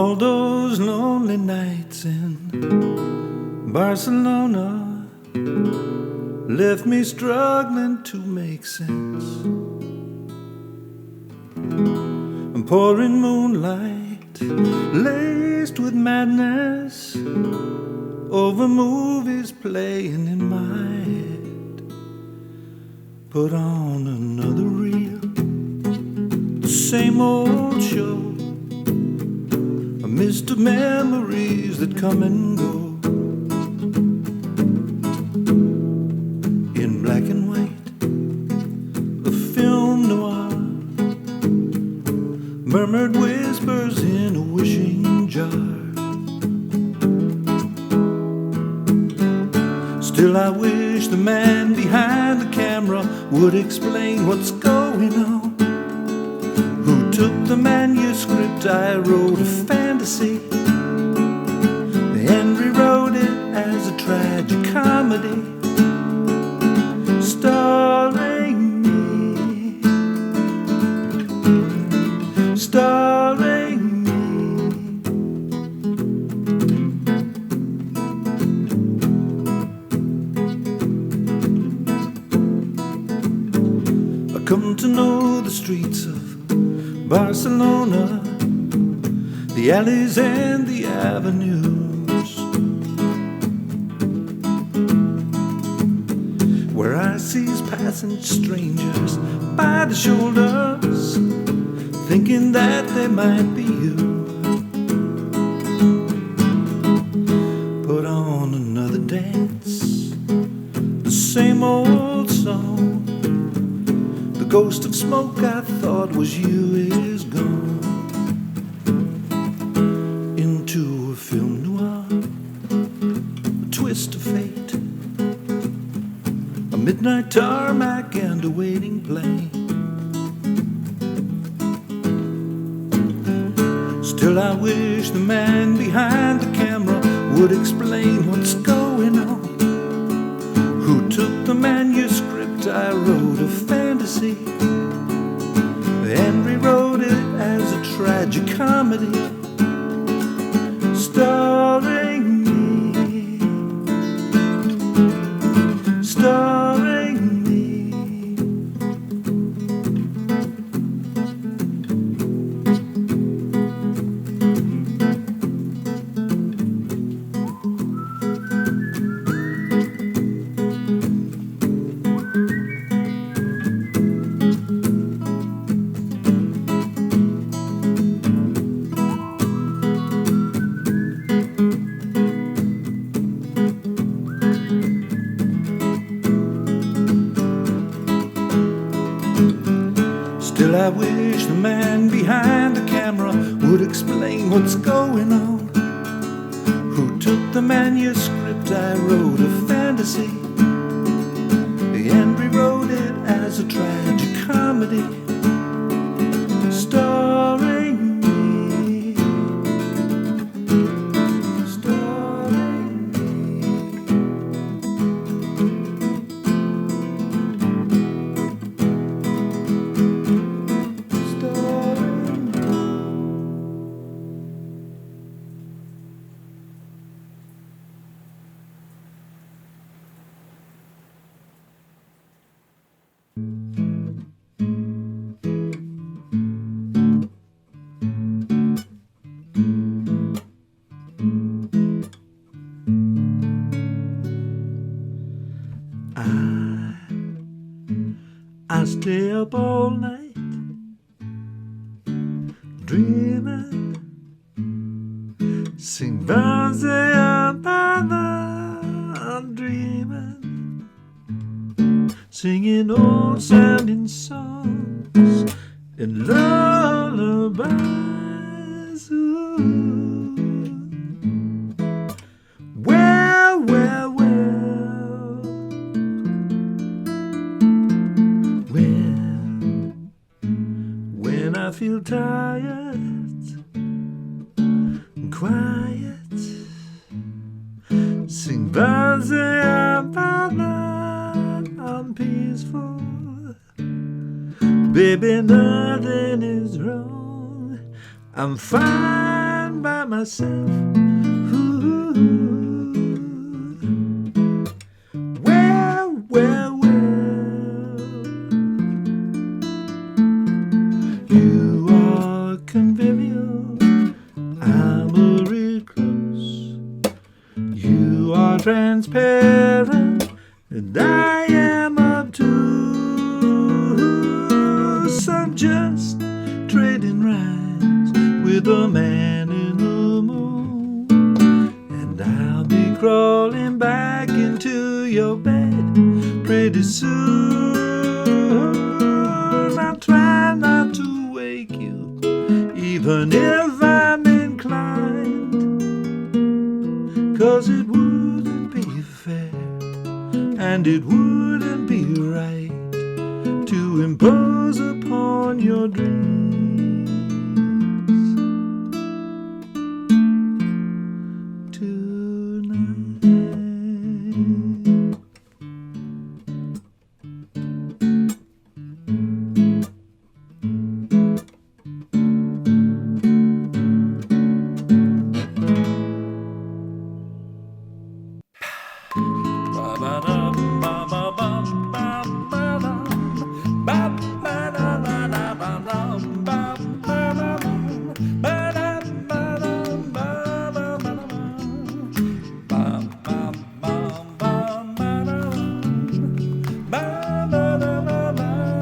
All those lonely nights in Barcelona left me struggling to make sense. Pouring moonlight laced with madness over movies playing in my head. Put on another reel, the same old show, a mist of memories that come and go. In black and white, a film noir, murmured whispers in a wishing jar. Still I wish the man behind the camera would explain what's going on. Who took the manuscript I wrote, a fantasy, and rewrote it as a tragic comedy, starring me, starring me. I come to know the streets of Barcelona, the alleys and the avenues, where I seize passing strangers by the shoulders, thinking that they might be you. Put on another dance, the same old song. The ghost of smoke I thought was you is gone. Into a film noir, a twist of fate, a midnight tarmac and a waiting plane. Still I wish the man behind the camera would explain what's going on. Who took the manuscript I wrote, a fantasy, and rewrote it as a tragic comedy, starring me, starring me. Still I wish the man behind the camera would explain what's going on. Who took the manuscript I wrote, a fantasy, and rewrote it as a tragic comedy, starring me, starring me. I stay up all night dreaming, sing birds I'm dreaming, singing old sounding songs and lullabies. Ooh. Well, well, well, when I feel tired and quiet, sing birds I'm peaceful. Baby, nothing is wrong, I'm fine by myself. Ooh. Well, well, well, you are convivial, I'm a recluse. You are transparent, and I am obtuse. I'm just trading rhymes with a man in the moon, and I'll be crawling back into your bed pretty soon. I'll try not to wake you, even if I'm inclined, 'cause it wouldn't be fair, and it wouldn't be right to impose upon your dreams tonight.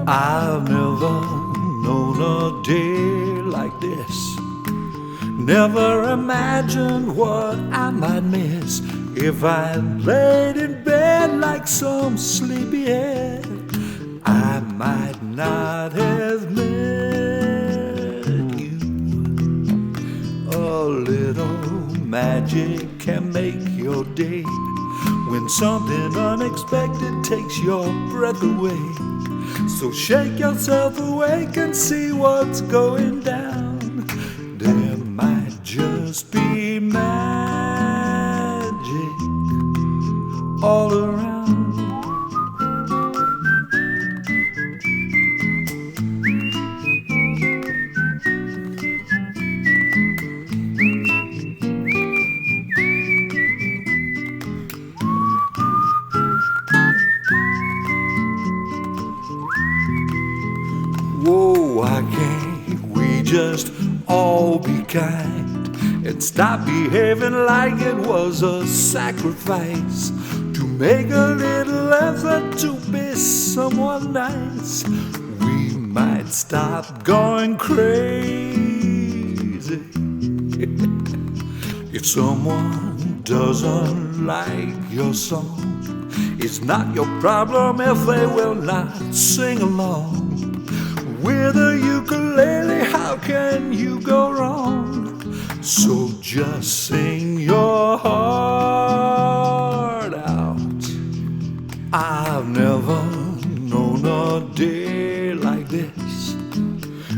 I've never known a day like this. Never imagined what I might miss if I laid in bed like some sleepyhead. I might not have met you. A little magic can make your day when something unexpected takes your breath away. So shake yourself awake and see what's going down. There might just be magic all around. Whoa, why can't we just all be kind and stop behaving like it was a sacrifice to make a little effort to be someone nice? We might stop going crazy if someone doesn't like your song. It's not your problem if they will not sing along. With a ukulele, how can you go wrong? So just sing your heart out. I've never known a day like this.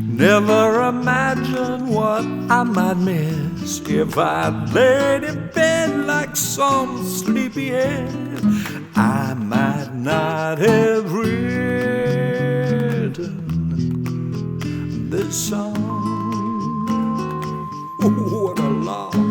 Never imagined what I might miss if I laid in bed like some sleepyhead. I might not have written this song. What a loss.